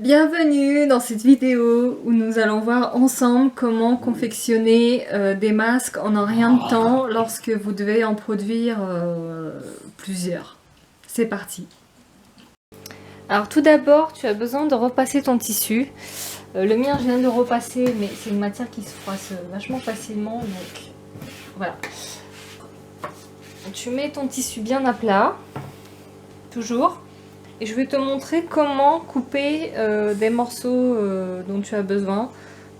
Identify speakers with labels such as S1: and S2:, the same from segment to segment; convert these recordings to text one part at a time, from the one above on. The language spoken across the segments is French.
S1: Bienvenue dans cette vidéo où nous allons voir ensemble comment confectionner des masques en un rien de temps lorsque vous devez en produire plusieurs. C'est parti. Alors tout d'abord, tu as besoin de repasser ton tissu. Le mien, je viens de le repasser, mais c'est une matière qui se froisse vachement facilement, donc voilà. Tu mets ton tissu bien à plat, toujours. Et je vais te montrer comment couper des morceaux dont tu as besoin.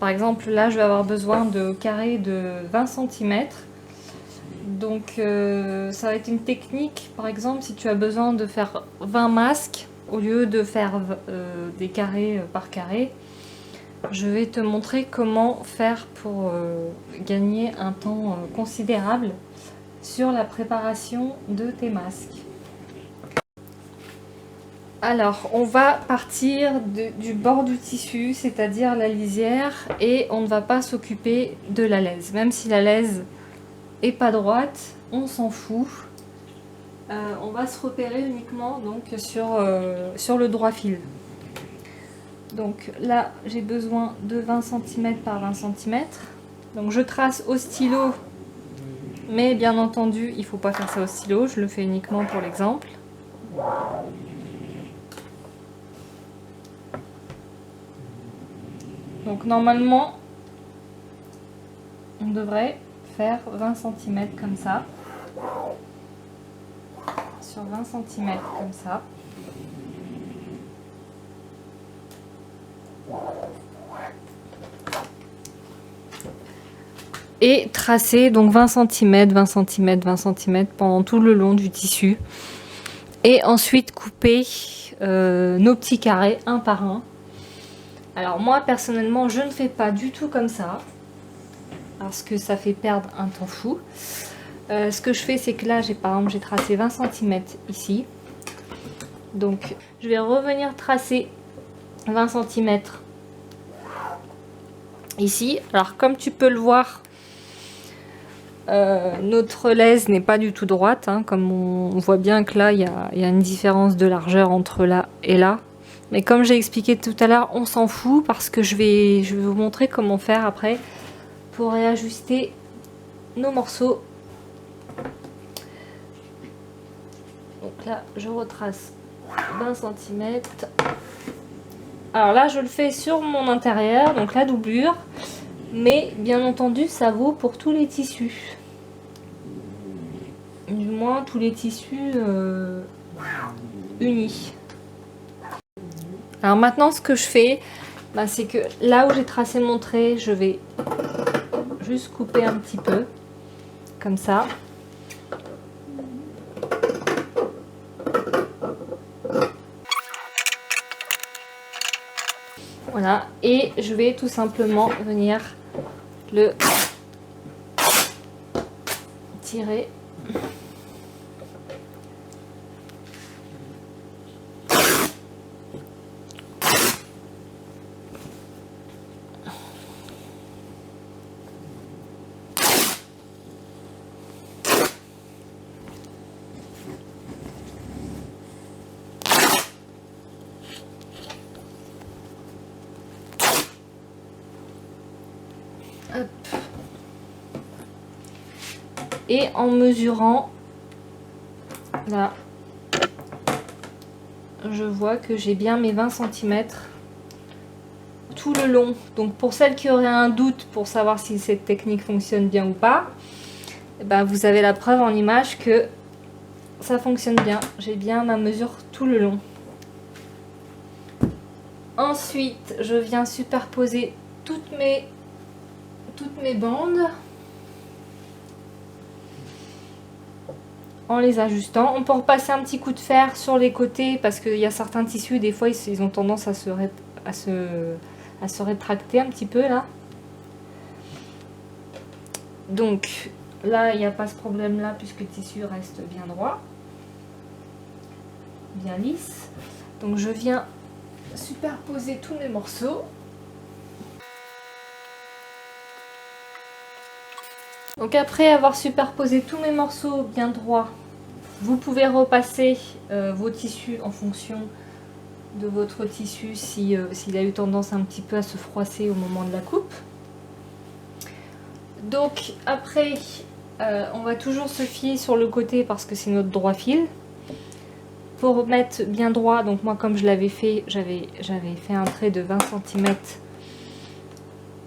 S1: Par exemple, là, je vais avoir besoin de carrés de 20 cm. Donc, ça va être une technique, par exemple, si tu as besoin de faire 20 masques, au lieu de faire des carrés par carré, je vais te montrer comment faire pour gagner un temps considérable sur la préparation de tes masques. Alors, on va partir du bord du tissu, c'est-à-dire la lisière, et on ne va pas s'occuper de la lèse. Même si la lèse est pas droite, on s'en fout. On va se repérer uniquement donc, sur le droit fil. Donc là, j'ai besoin de 20 cm par 20 cm. Donc je trace au stylo, mais bien entendu, il ne faut pas faire ça au stylo, je le fais uniquement pour l'exemple. Donc normalement, on devrait faire 20 cm comme ça. Sur 20 cm comme ça. Et tracer donc 20 cm, 20 cm, 20 cm pendant tout le long du tissu. Et ensuite couper nos petits carrés un par un. Alors moi personnellement je ne fais pas du tout comme ça parce que ça fait perdre un temps fou. Ce que je fais c'est que là par exemple j'ai tracé 20 cm ici. Donc je vais revenir tracer 20 cm ici. Alors comme tu peux le voir, notre lèse n'est pas du tout droite, hein, comme on voit bien que là il y a une différence de largeur entre là et là. Mais comme j'ai expliqué tout à l'heure, on s'en fout parce que je vais vous montrer comment faire après pour réajuster nos morceaux. Donc là, je retrace 20 cm. Alors là, je le fais sur mon intérieur, donc la doublure. Mais bien entendu, ça vaut pour tous les tissus. Du moins, tous les tissus unis. Alors maintenant, ce que je fais, c'est que là où j'ai tracé mon trait, je vais juste couper un petit peu, comme ça. Voilà, et je vais tout simplement venir le tirer. Hop. Et en mesurant, là, je vois que j'ai bien mes 20 cm tout le long. Donc pour celles qui auraient un doute pour savoir si cette technique fonctionne bien ou pas, vous avez la preuve en image que ça fonctionne bien. J'ai bien ma mesure tout le long. Ensuite, je viens superposer toutes mes bandes en les ajustant. On peut repasser un petit coup de fer sur les côtés parce qu'il y a certains tissus, des fois ils ont tendance à se rétracter un petit peu là. Donc là il n'y a pas ce problème là puisque le tissu reste bien droit, bien lisse. Donc je viens superposer tous mes morceaux. Donc après avoir superposé tous mes morceaux bien droits, vous pouvez repasser vos tissus en fonction de votre tissu s'il a eu tendance un petit peu à se froisser au moment de la coupe. Donc après, on va toujours se fier sur le côté parce que c'est notre droit fil. Pour mettre bien droit, donc moi comme je l'avais fait, j'avais fait un trait de 20 cm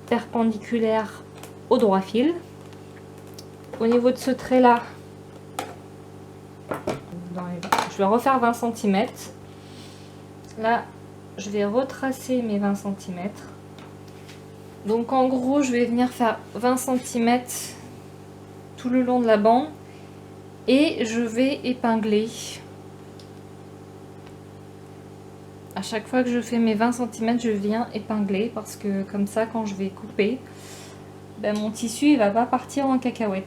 S1: perpendiculaire au droit fil. Au niveau de ce trait là, je vais refaire 20 cm. Là, je vais retracer mes 20 cm. Donc en gros, je vais venir faire 20 cm tout le long de la bande et je vais épingler. À chaque fois que je fais mes 20 cm, je viens épingler parce que comme ça, quand je vais couper, ben, mon tissu il va pas partir en cacahuète.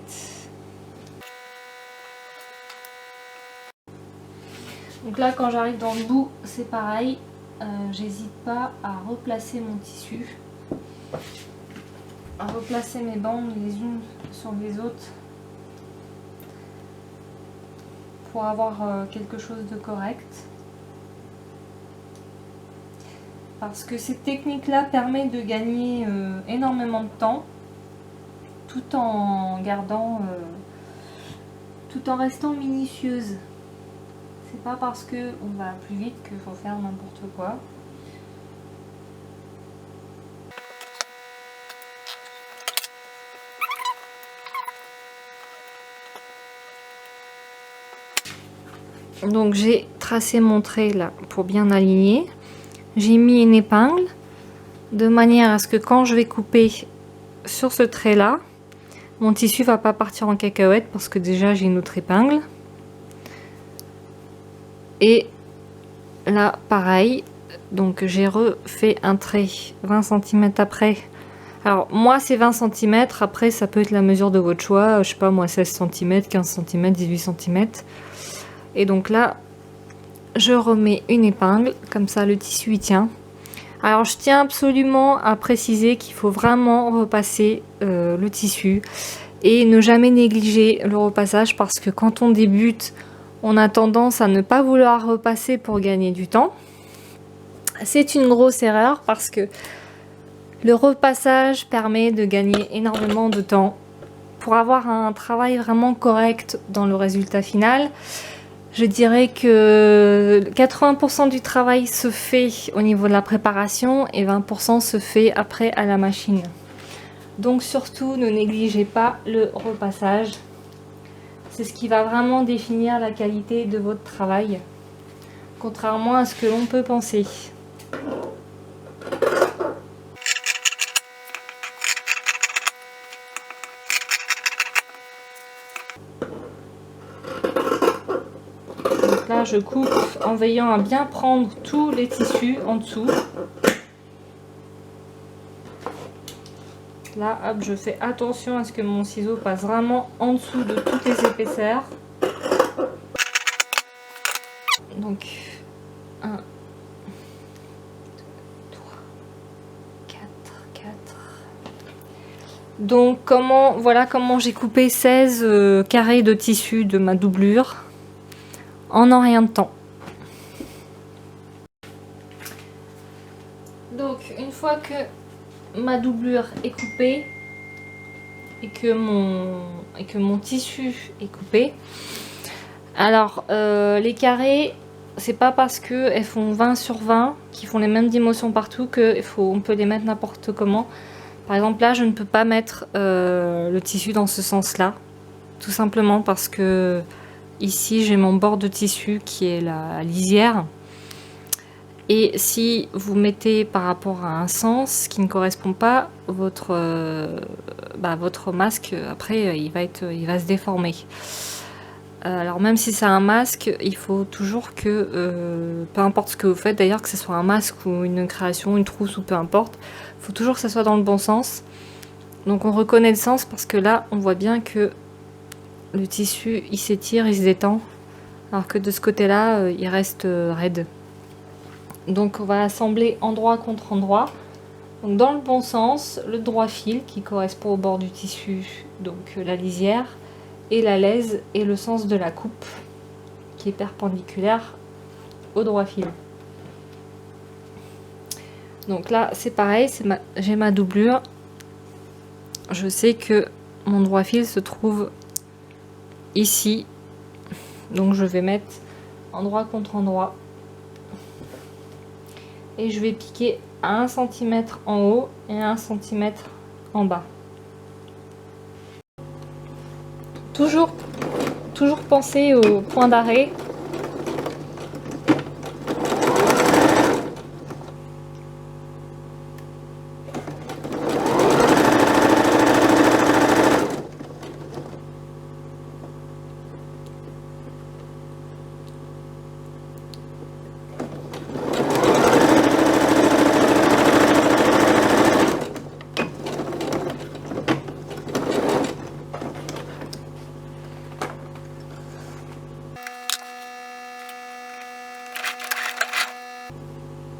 S1: Donc là, quand j'arrive dans le bout, c'est pareil. J'hésite pas à replacer mon tissu, à replacer mes bandes les unes sur les autres pour avoir quelque chose de correct. Parce que cette technique-là permet de gagner énormément de temps tout en gardant, tout en restant minutieuse. C'est pas parce que on va plus vite qu'il faut faire n'importe quoi. Donc j'ai tracé mon trait là pour bien aligner. J'ai mis une épingle de manière à ce que quand je vais couper sur ce trait là, mon tissu va pas partir en cacahuète parce que déjà j'ai une autre épingle. Et là pareil, donc j'ai refait un trait 20 cm après. Alors moi c'est 20 cm, après ça peut être la mesure de votre choix, je sais pas moi 16 cm, 15 cm, 18 cm. Et donc là je remets une épingle, comme ça le tissu y tient. Alors je tiens absolument à préciser qu'il faut vraiment repasser le tissu et ne jamais négliger le repassage parce que quand on débute, on a tendance à ne pas vouloir repasser pour gagner du temps. C'est une grosse erreur parce que le repassage permet de gagner énormément de temps pour avoir un travail vraiment correct dans le résultat final. Je dirais que 80% du travail se fait au niveau de la préparation et 20% se fait après à la machine. Donc surtout, ne négligez pas le repassage. C'est ce qui va vraiment définir la qualité de votre travail, contrairement à ce que l'on peut penser. Donc là, je coupe en veillant à bien prendre tous les tissus en dessous. Là, hop, je fais attention à ce que mon ciseau passe vraiment en dessous de toutes les épaisseurs. Donc, 1, 2, 3, 4. Donc, voilà comment j'ai coupé 16 carrés de tissu de ma doublure en rien de temps. Donc, une fois que ma doublure est coupée et que mon tissu est coupé, alors les carrés, c'est pas parce que elles font 20 sur 20 qui font les mêmes dimensions partout on peut les mettre n'importe comment. Par exemple là, je ne peux pas mettre le tissu dans ce sens là, tout simplement parce que ici j'ai mon bord de tissu qui est la lisière. Et si vous mettez par rapport à un sens qui ne correspond pas, votre masque, après, il va se déformer. Alors même si c'est un masque, il faut toujours que, peu importe ce que vous faites, d'ailleurs que ce soit un masque ou une création, une trousse ou peu importe, il faut toujours que ça soit dans le bon sens. Donc on reconnaît le sens parce que là, on voit bien que le tissu, il s'étire, il se détend, alors que de ce côté-là, il reste raide. Donc on va assembler endroit contre endroit. Donc dans le bon sens, le droit fil qui correspond au bord du tissu, donc la lisière, et la lèse et le sens de la coupe qui est perpendiculaire au droit fil. Donc là c'est pareil, j'ai ma doublure. Je sais que mon droit fil se trouve ici. Donc je vais mettre endroit contre endroit. Et je vais piquer à 1 cm en haut et à 1 cm en bas. Toujours penser au point d'arrêt.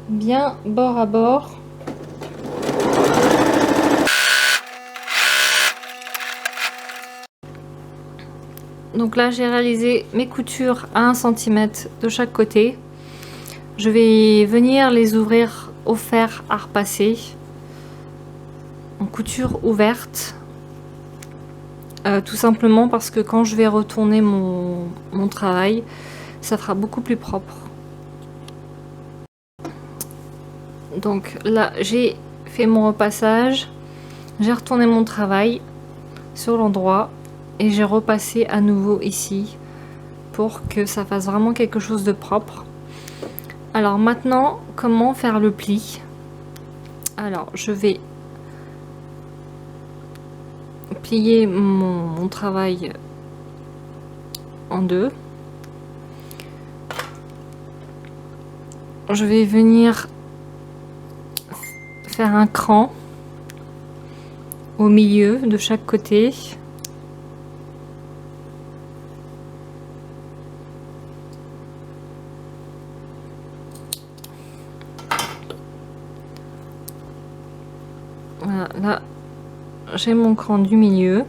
S1: Bien bord à bord. Donc là j'ai réalisé mes coutures à 1 cm de chaque côté. Je vais venir les ouvrir au fer à repasser en couture ouverte. Tout simplement parce que quand je vais retourner mon travail, ça fera beaucoup plus propre. Donc là j'ai fait mon repassage, j'ai retourné mon travail sur l'endroit et j'ai repassé à nouveau ici pour que ça fasse vraiment quelque chose de propre. Alors maintenant, comment faire le pli? Alors je vais plier mon travail en deux. Je vais venir faire un cran au milieu de chaque côté. Voilà, là j'ai mon cran du milieu.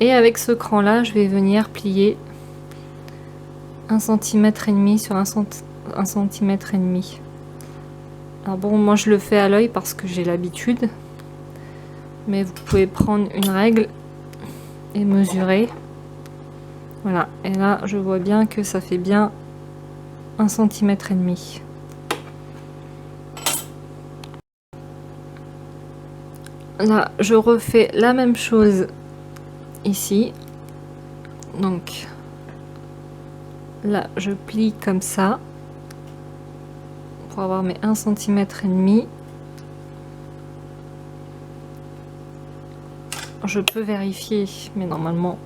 S1: Et avec ce cran là, je vais venir plier 1,5 cm sur 1,5 cm. Alors bon, moi je le fais à l'œil parce que j'ai l'habitude. Mais vous pouvez prendre une règle et mesurer. Voilà, et là je vois bien que ça fait bien 1,5 cm. Là je refais la même chose ici. Donc là je plie comme ça pour avoir mes 1,5 cm. Je peux vérifier, mais normalement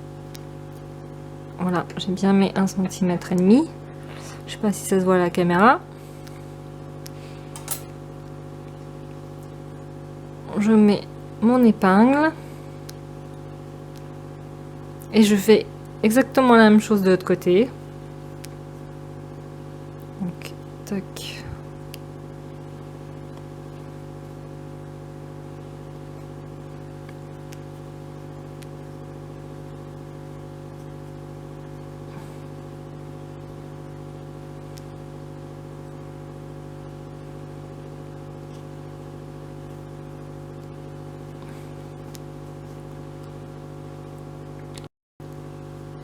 S1: voilà, j'ai bien mes 1,5 cm. Je sais pas si ça se voit à la caméra. Je mets mon épingle et je fais exactement la même chose de l'autre côté. Donc tac.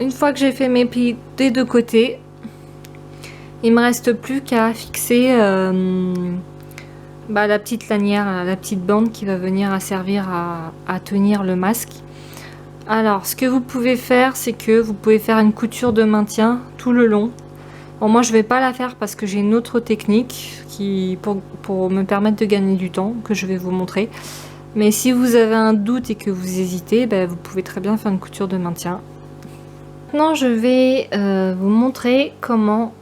S1: Une fois que j'ai fait mes plis des deux côtés, il me reste plus qu'à fixer la petite lanière, la petite bande qui va venir servir à tenir le masque. Alors ce que vous pouvez faire, c'est que vous pouvez faire une couture de maintien tout le long. Bon, moi je vais pas la faire parce que j'ai une autre technique pour me permettre de gagner du temps, que je vais vous montrer. Mais si vous avez un doute et que vous hésitez, vous pouvez très bien faire une couture de maintien. Maintenant je vais vous montrer comment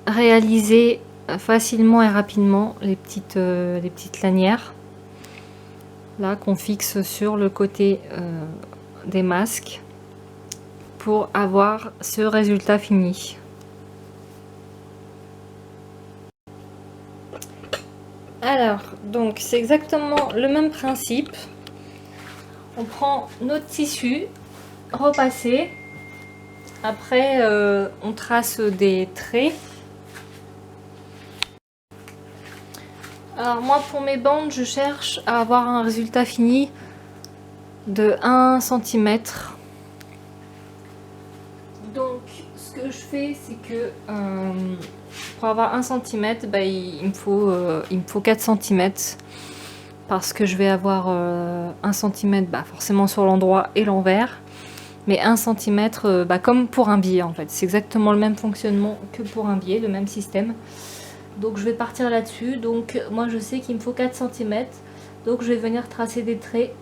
S1: réaliser facilement et rapidement les petites lanières là qu'on fixe sur le côté des masques pour avoir ce résultat fini. Alors donc c'est exactement le même principe. On prend notre tissu repassé. Après, on trace des traits. Alors moi pour mes bandes, je cherche à avoir un résultat fini de 1 cm. Donc ce que je fais, c'est que pour avoir 1 cm, bah, il me faut 4 cm. Parce que je vais avoir 1 cm bah, forcément sur l'endroit et l'envers. Mais 1 cm bah, comme pour un billet en fait. C'est exactement le même fonctionnement que pour un billet, le même système. Donc je vais partir là-dessus. Donc moi je sais qu'il me faut 4 cm. Donc je vais venir tracer des traits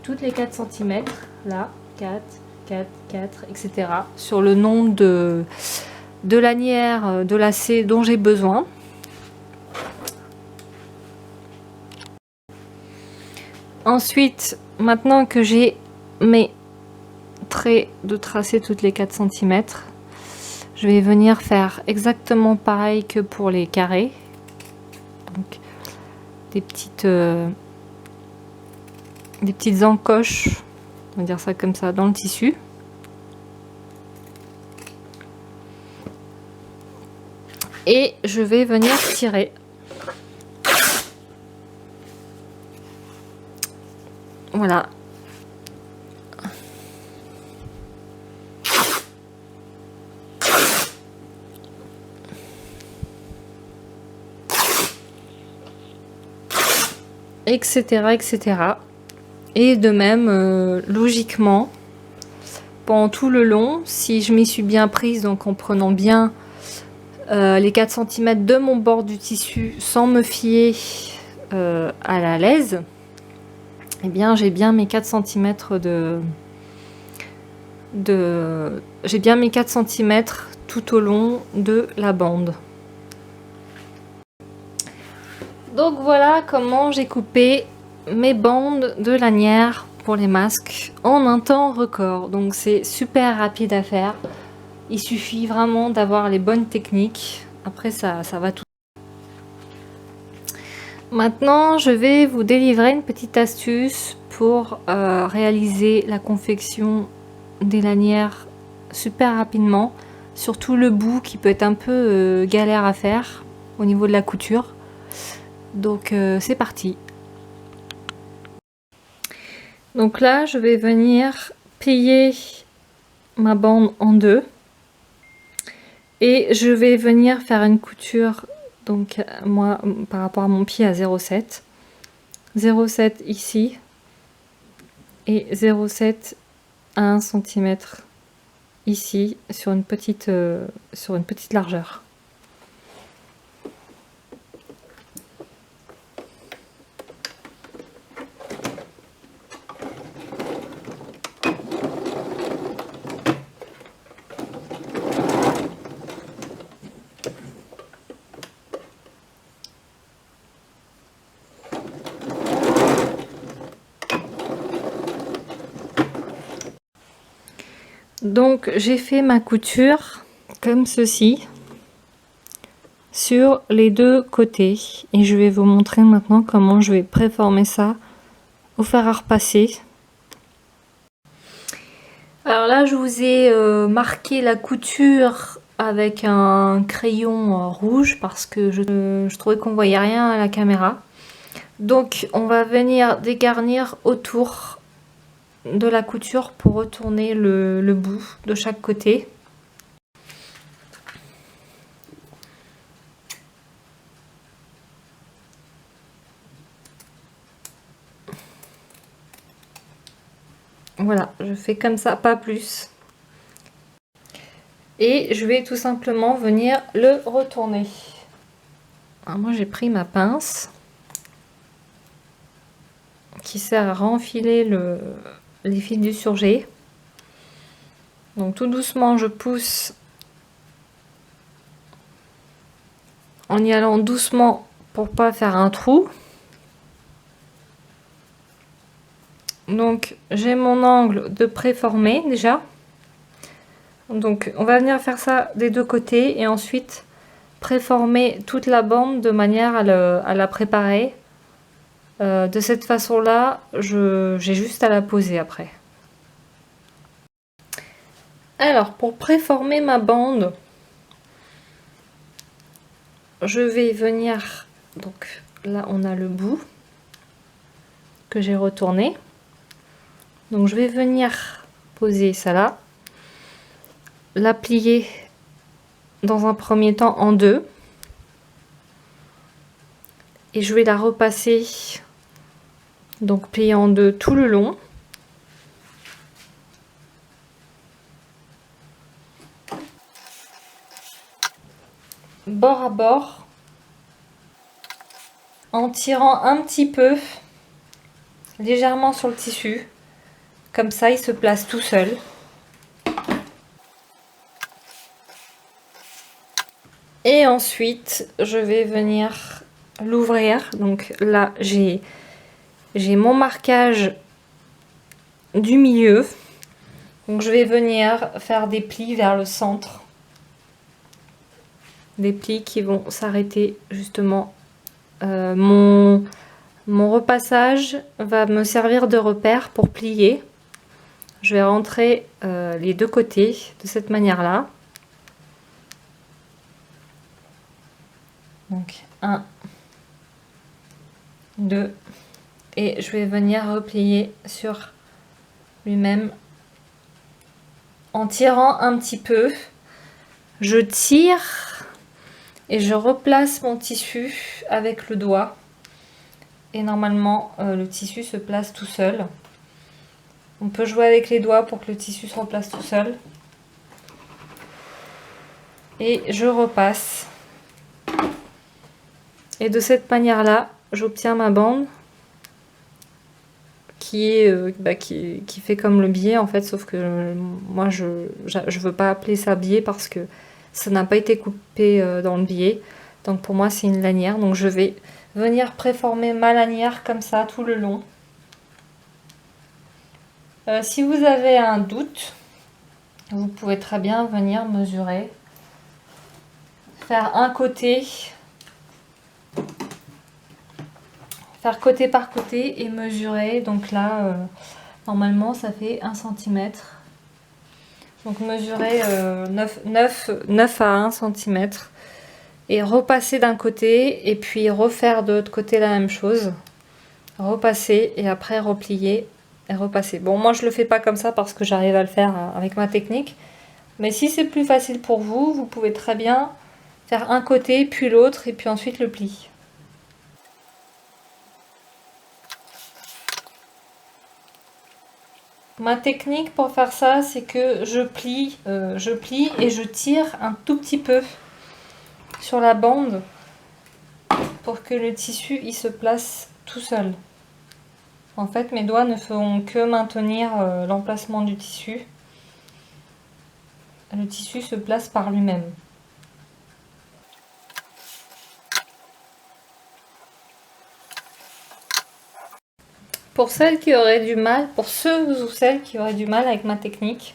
S1: toutes les 4 cm. Là, 4, 4, 4, etc. Sur le nombre de lanières, de lacets dont j'ai besoin. Ensuite, maintenant que j'ai mes traits de tracé toutes les 4 cm, je vais venir faire exactement pareil que pour les carrés. Donc, des petites encoches, on va dire ça comme ça, dans le tissu. Et je vais venir tirer. Voilà. Etc. etc. Et de même, logiquement, pendant tout le long, si je m'y suis bien prise, donc en prenant bien les 4 cm de mon bord du tissu sans me fier à la lèse, eh bien j'ai bien mes 4 cm j'ai bien mes 4 cm tout au long de la bande. Donc voilà comment j'ai coupé mes bandes de lanières pour les masques en un temps record. Donc c'est super rapide à faire. Il suffit vraiment d'avoir les bonnes techniques. Après ça va tout. Maintenant je vais vous délivrer une petite astuce pour réaliser la confection des lanières super rapidement. Surtout le bout qui peut être un peu galère à faire au niveau de la couture. Donc c'est parti. Donc là je vais venir plier ma bande en deux et je vais venir faire une couture, donc moi par rapport à mon pied à 0,7 0,7 ici et 0,7 à 1 cm ici sur une petite largeur. Donc j'ai fait ma couture comme ceci sur les deux côtés et je vais vous montrer maintenant comment je vais préformer ça au fer à repasser. Alors là je vous ai marqué la couture avec un crayon rouge parce que je trouvais qu'on voyait rien à la caméra. Donc on va venir dégarnir autour de la couture pour retourner le bout de chaque côté. Voilà, je fais comme ça, pas plus. Et je vais tout simplement venir le retourner. Alors moi j'ai pris ma pince qui sert à renfiler les fils du surjet. Donc tout doucement je pousse en y allant doucement pour pas faire un trou. Donc j'ai mon angle de préformé déjà. Donc on va venir faire ça des deux côtés et ensuite préformer toute la bande de manière à la préparer. De cette façon là, j'ai juste à la poser après. Alors pour préformer ma bande, je vais venir Donc là on a le bout que j'ai retourné. Donc je vais venir poser ça là, la plier dans un premier temps en deux et je vais la repasser, donc plier en deux tout le long. Bord à bord, en tirant un petit peu légèrement sur le tissu, comme ça il se place tout seul. Et ensuite je vais venir l'ouvrir. Donc là j'ai mon marquage du milieu, donc je vais venir faire des plis vers le centre, des plis qui vont s'arrêter justement. Mon repassage va me servir de repère pour plier. Je vais rentrer les deux côtés de cette manière là. Donc 1, 2, et je vais venir replier sur lui-même en tirant un petit peu. Je tire et je replace mon tissu avec le doigt et normalement le tissu se place tout seul. On peut jouer avec les doigts pour que le tissu se replace tout seul. Et je repasse. Et de cette manière-là, j'obtiens ma bande qui fait comme le billet en fait, sauf que moi je veux pas appeler ça billet parce que ça n'a pas été coupé dans le billet. Donc pour moi c'est une lanière. Donc je vais venir préformer ma lanière comme ça tout le long. Si vous avez un doute, vous pouvez très bien venir mesurer, faire un côté, faire côté par côté et mesurer. Donc là normalement ça fait 1 cm. Donc mesurer 9 à 1 cm et repasser d'un côté et puis refaire de l'autre côté la même chose, repasser et après replier et repasser. Bon, moi je le fais pas comme ça parce que j'arrive à le faire avec ma technique, mais si c'est plus facile pour vous, vous pouvez très bien faire un côté puis l'autre et puis ensuite le pli. Ma technique pour faire ça, c'est que je plie et je tire un tout petit peu sur la bande pour que le tissu il se place tout seul. En fait, mes doigts ne feront que maintenir l'emplacement du tissu. Le tissu se place par lui-même. Pour celles qui auraient du mal, pour ceux ou celles qui auraient du mal avec ma technique,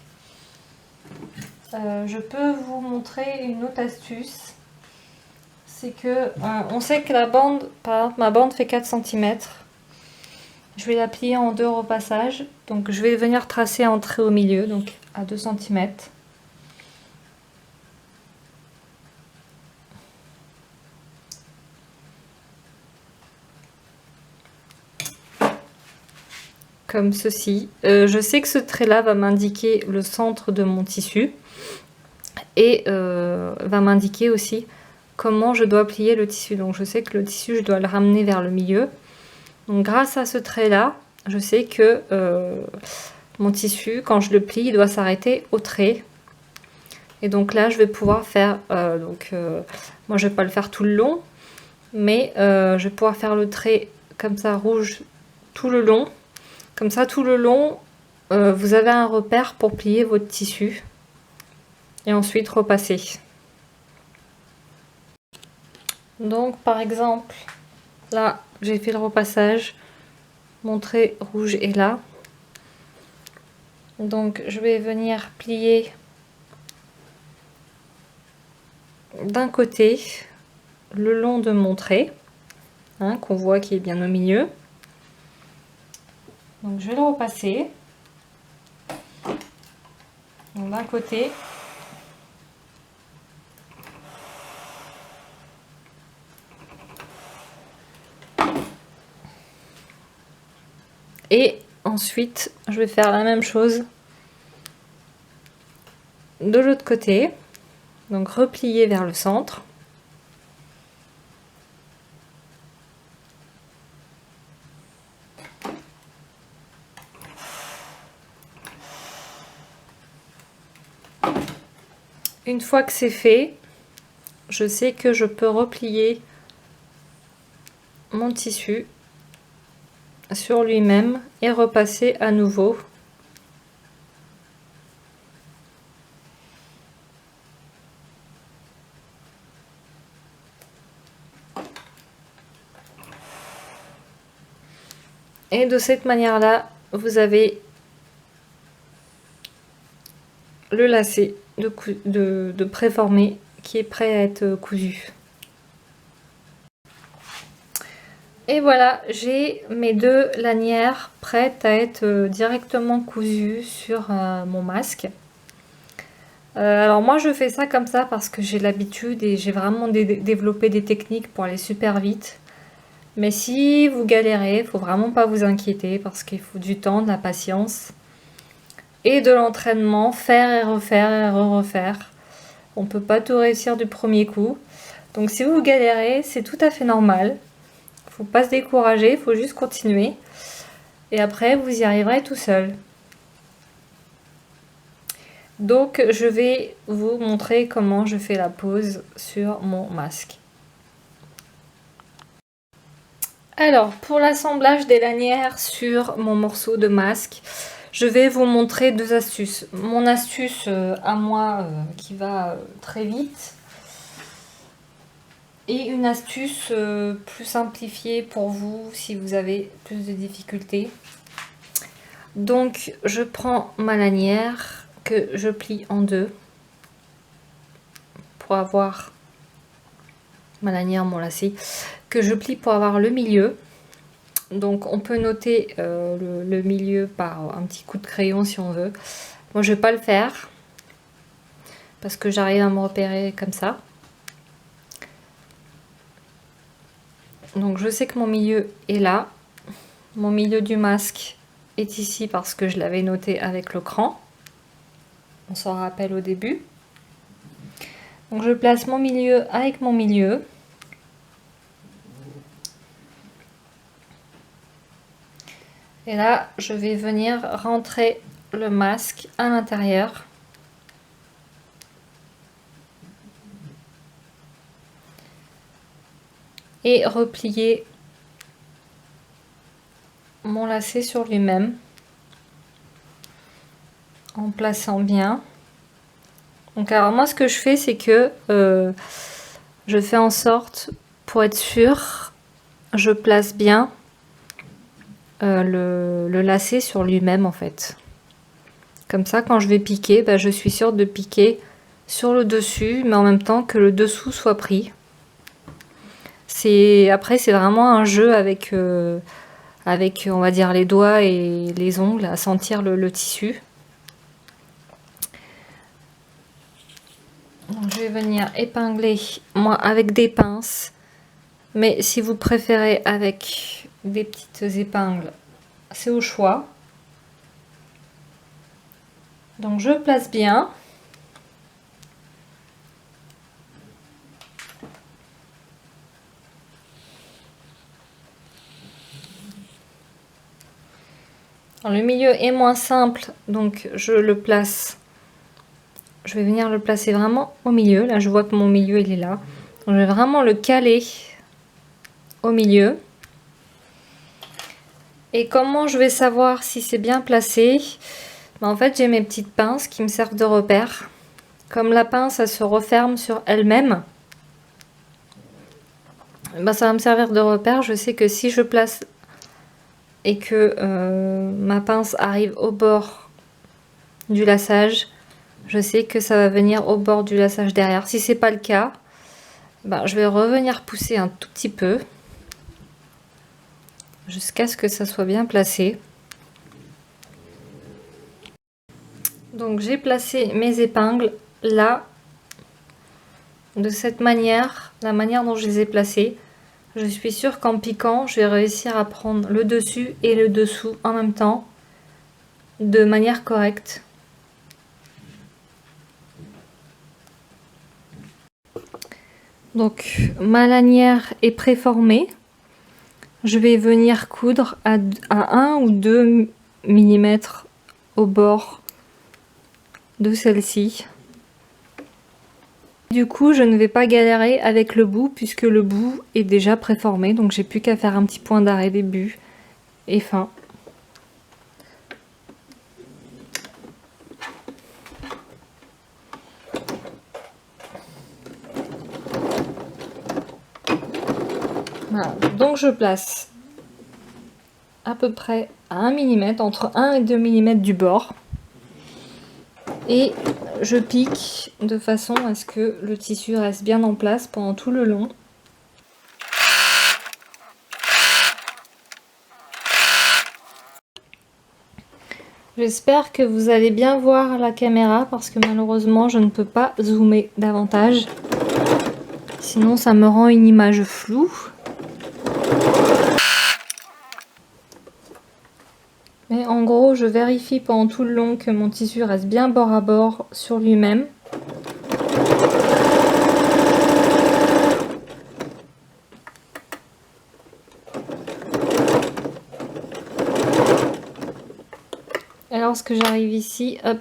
S1: je peux vous montrer une autre astuce. C'est que on sait que la bande, par exemple ma bande fait 4 cm. Je vais la plier en 2 repassages. Donc je vais venir tracer un trait au milieu, donc à 2 cm. Comme ceci. Je sais que ce trait-là va m'indiquer le centre de mon tissu et va m'indiquer aussi comment je dois plier le tissu. Donc je sais que le tissu, je dois le ramener vers le milieu. Donc grâce à ce trait-là, je sais que mon tissu, quand je le plie, il doit s'arrêter au trait. Et donc là, je vais pouvoir faire... moi, je vais pas le faire tout le long, mais je vais pouvoir faire le trait comme ça, rouge, tout le long. Comme ça, tout le long, vous avez un repère pour plier votre tissu. Et ensuite, repasser. Donc, par exemple, là, j'ai fait le repassage. Mon trait rouge est là. Donc, je vais venir plier d'un côté le long de mon trait, hein, qu'on voit qui est bien au milieu. Donc je vais le repasser d'un côté. Et ensuite, je vais faire la même chose de l'autre côté. Donc replier vers le centre. Une fois que c'est fait, je sais que je peux replier mon tissu sur lui-même et repasser à nouveau. Et de cette manière-là, vous avez le lacet de préformé qui est prêt à être cousu. Et voilà, j'ai mes deux lanières prêtes à être directement cousues sur mon masque. Alors moi je fais ça comme ça parce que j'ai l'habitude et j'ai vraiment développé des techniques pour aller super vite. Mais si vous galérez, il faut vraiment pas vous inquiéter parce qu'il faut du temps, de la patience et de l'entraînement, faire et refaire et refaire. On peut pas tout réussir du premier coup. Donc si vous galérez, c'est tout à fait normal. Faut pas se décourager, il faut juste continuer. Et après, vous y arriverez tout seul. Donc, je vais vous montrer comment je fais la pose sur mon masque. Alors, pour l'assemblage des lanières sur mon morceau de masque, je vais vous montrer deux astuces. Mon astuce à moi qui va très vite. Et une astuce plus simplifiée pour vous si vous avez plus de difficultés. Donc je prends ma lanière que je plie en deux pour avoir ma lanière, mon lacet, que je plie pour avoir le milieu. Donc on peut noter le milieu par un petit coup de crayon si on veut. Moi je vais pas le faire parce que j'arrive à me repérer comme ça. Donc je sais que mon milieu est là. Mon milieu du masque est ici parce que je l'avais noté avec le cran. On s'en rappelle au début. Donc je place mon milieu avec mon milieu. Et là, je vais venir rentrer le masque à l'intérieur. Et replier mon lacet sur lui-même en plaçant bien. Donc alors moi ce que je fais c'est que je fais en sorte, pour être sûr, je place bien le lacet sur lui-même en fait. Comme ça quand je vais piquer, je suis sûre de piquer sur le dessus mais en même temps que le dessous soit pris. Après c'est vraiment un jeu avec on va dire les doigts et les ongles à sentir le tissu. Donc, je vais venir épingler moi avec des pinces, mais si vous préférez avec des petites épingles, c'est au choix. Donc je place bien. Alors, le milieu est moins simple, donc je le place. Je vais venir le placer vraiment au milieu. Là, je vois que mon milieu il est là. Donc, je vais vraiment le caler au milieu. Et comment je vais savoir si c'est bien placé? En fait, j'ai mes petites pinces qui me servent de repère. Comme la pince, elle se referme sur elle-même, ça va me servir de repère. Je sais que si je place et que ma pince arrive au bord du laçage, je sais que ça va venir au bord du laçage derrière. Si c'est pas le cas, je vais revenir pousser un tout petit peu jusqu'à ce que ça soit bien placé. Donc j'ai placé mes épingles là, de cette manière, la manière dont je les ai placées. Je suis sûre qu'en piquant, je vais réussir à prendre le dessus et le dessous en même temps, de manière correcte. Donc ma lanière est préformée. Je vais venir coudre à 1 ou 2 mm au bord de celle-ci. Du coup, je ne vais pas galérer avec le bout puisque le bout est déjà préformé, donc j'ai plus qu'à faire un petit point d'arrêt début et fin. Voilà, donc je place à peu près à 1 mm, entre 1 et 2 mm du bord. Et je pique de façon à ce que le tissu reste bien en place pendant tout le long. J'espère que vous allez bien voir la caméra parce que malheureusement je ne peux pas zoomer davantage. Sinon ça me rend une image floue. Mais en gros, je vérifie pendant tout le long que mon tissu reste bien bord à bord sur lui-même. Et lorsque j'arrive ici, hop,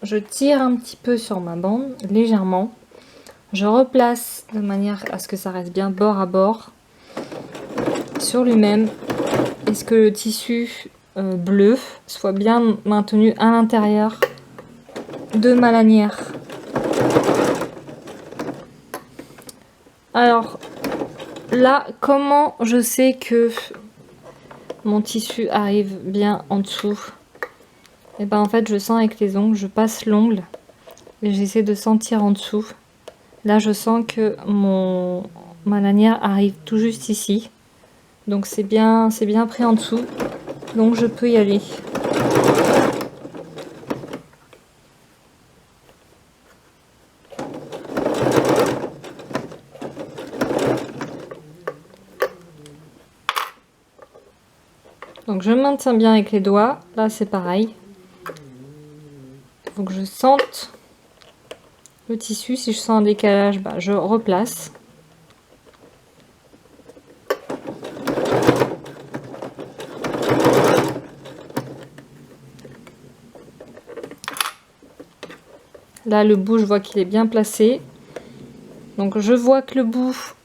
S1: je tire un petit peu sur ma bande, légèrement. Je replace de manière à ce que ça reste bien bord à bord sur lui-même. Et ce que le tissu bleu soit bien maintenu à l'intérieur de ma lanière. Alors là, comment je sais que mon tissu arrive bien en dessous? Et ben en fait je sens avec les ongles, je passe l'ongle et j'essaie de sentir en dessous. Là je sens que ma lanière arrive tout juste ici. Donc c'est bien pris en dessous. Donc je peux y aller. Donc je maintiens bien avec les doigts. Là c'est pareil. Il faut que je sente le tissu. Si je sens un décalage, bah, je replace. Là le bout, je vois qu'il est bien placé. Donc je vois que le bout,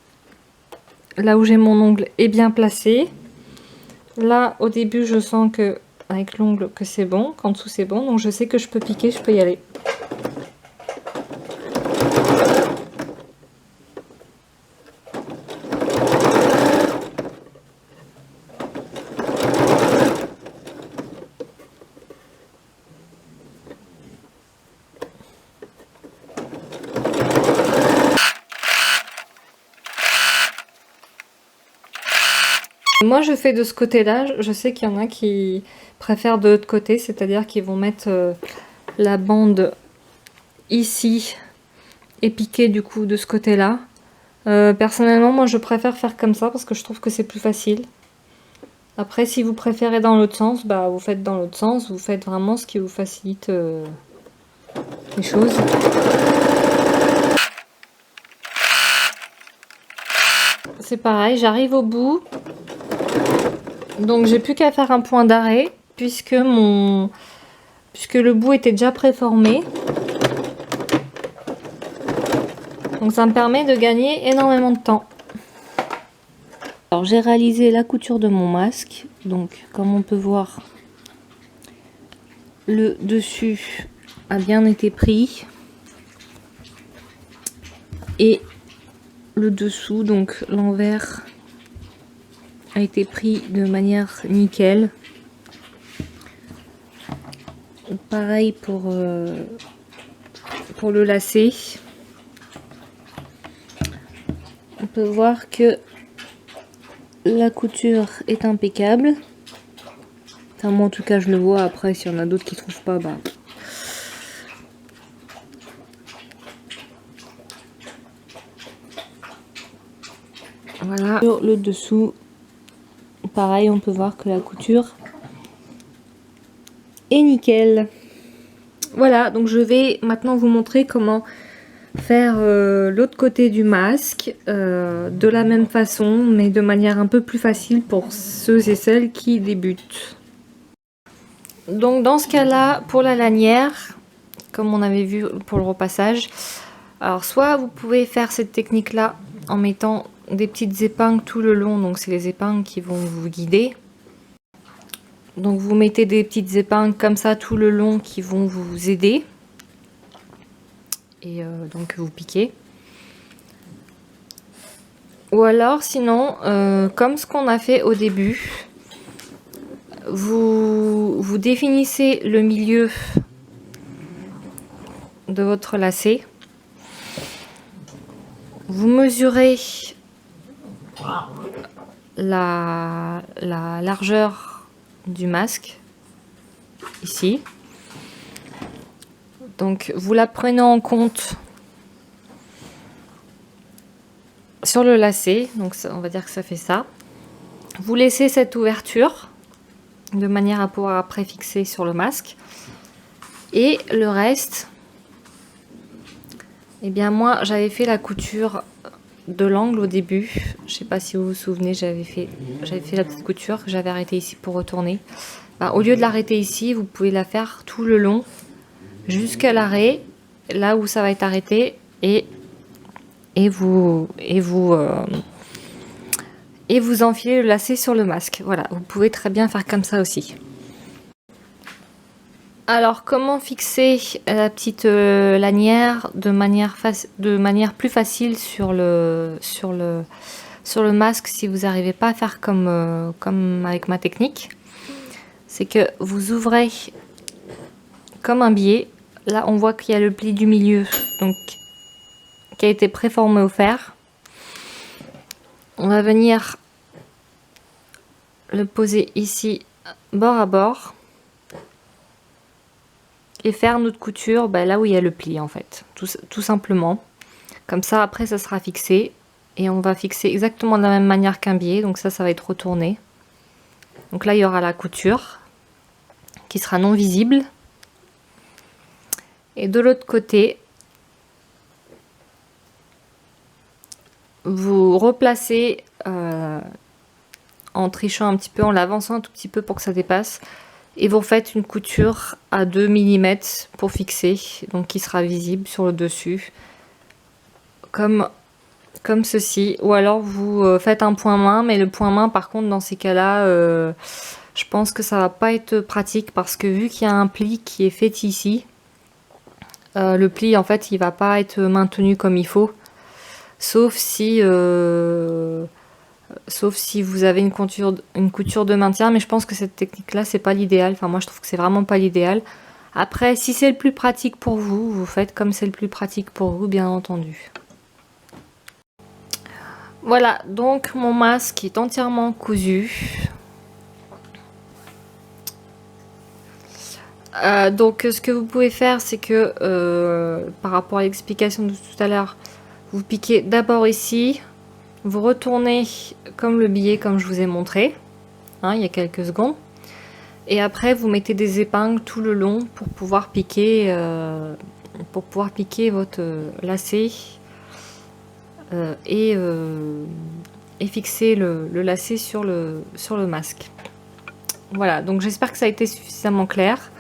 S1: là où j'ai mon ongle, est bien placé. Là au début je sens que avec l'ongle que c'est bon, qu'en dessous c'est bon, donc je sais que je peux piquer, je peux y aller. Moi je fais de ce côté-là, je sais qu'il y en a qui préfèrent de l'autre côté, c'est-à-dire qu'ils vont mettre la bande ici et piquer du coup de ce côté-là. Personnellement moi je préfère faire comme ça parce que je trouve que c'est plus facile. Après si vous préférez dans l'autre sens, bah vous faites dans l'autre sens, vous faites vraiment ce qui vous facilite les choses. C'est pareil, j'arrive au bout. Donc j'ai plus qu'à faire un point d'arrêt puisque le bout était déjà préformé. Donc ça me permet de gagner énormément de temps. Alors j'ai réalisé la couture de mon masque. Donc comme on peut voir, le dessus a bien été pris. Et le dessous, donc l'envers, a été pris de manière nickel. Pareil pour le lacet. On peut voir que la couture est impeccable. Enfin, moi en tout cas je le vois. Après s'il y en a d'autres qui ne trouvent pas, bah Voilà, sur le dessous, pareil, on peut voir que la couture est nickel. Voilà, donc je vais maintenant vous montrer comment faire l'autre côté du masque de la même façon, mais de manière un peu plus facile pour ceux et celles qui débutent. Donc dans ce cas-là, pour la lanière, comme on avait vu pour le repassage, alors soit vous pouvez faire cette technique-là en mettant des petites épingles tout le long, donc c'est les épingles qui vont vous guider. Donc vous mettez des petites épingles comme ça tout le long qui vont vous aider. Et donc vous piquez. Ou alors sinon, comme ce qu'on a fait au début, vous définissez le milieu de votre lacet. Vous mesurez la largeur du masque, ici. Donc vous la prenez en compte sur le lacet, donc ça, on va dire que ça fait ça. Vous laissez cette ouverture de manière à pouvoir après fixer sur le masque. Et le reste, eh bien moi j'avais fait la couture de l'angle au début. Je sais pas si vous vous souvenez, j'avais fait la petite couture que j'avais arrêtée ici pour retourner. Ben, au lieu de l'arrêter ici, vous pouvez la faire tout le long jusqu'à l'arrêt, là où ça va être arrêté, et vous enfilez le lacet sur le masque. Voilà, vous pouvez très bien faire comme ça aussi. Alors, comment fixer la petite lanière de manière plus facile sur le masque si vous n'arrivez pas à faire comme avec ma technique? C'est que vous ouvrez comme un biais. Là, on voit qu'il y a le pli du milieu, donc qui a été préformé au fer. On va venir le poser ici, bord à bord. Et faire notre couture là où il y a le pli, en fait, tout simplement. Comme ça, après, ça sera fixé. Et on va fixer exactement de la même manière qu'un biais. Donc ça va être retourné. Donc là, il y aura la couture qui sera non visible. Et de l'autre côté, vous replacez en trichant un petit peu, en l'avançant un tout petit peu pour que ça dépasse. Et vous faites une couture à 2 mm pour fixer, donc qui sera visible sur le dessus, comme ceci. Ou alors vous faites un point main, mais le point main par contre dans ces cas-là, je pense que ça va pas être pratique parce que vu qu'il y a un pli qui est fait ici, le pli en fait il va pas être maintenu comme il faut, sauf si vous avez une couture de maintien, mais je pense que cette technique-là, c'est pas l'idéal. Enfin, moi, je trouve que c'est vraiment pas l'idéal. Après, si c'est le plus pratique pour vous, vous faites comme c'est le plus pratique pour vous, bien entendu. Voilà, donc mon masque est entièrement cousu. Donc, ce que vous pouvez faire, c'est que, par rapport à l'explication de tout à l'heure, vous piquez d'abord ici. Vous retournez comme le billet, comme je vous ai montré, hein, il y a quelques secondes. Et après, vous mettez des épingles tout le long pour pouvoir piquer votre lacet et fixer le lacet sur le masque. Voilà, donc j'espère que ça a été suffisamment clair.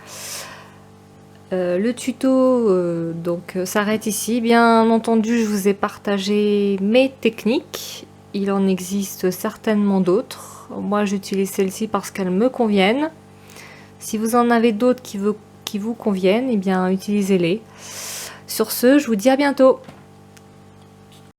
S1: Le tuto s'arrête ici. Bien entendu, je vous ai partagé mes techniques. Il en existe certainement d'autres. Moi, j'utilise celle-ci parce qu'elles me conviennent. Si vous en avez d'autres qui vous conviennent, eh bien, utilisez-les. Sur ce, je vous dis à bientôt.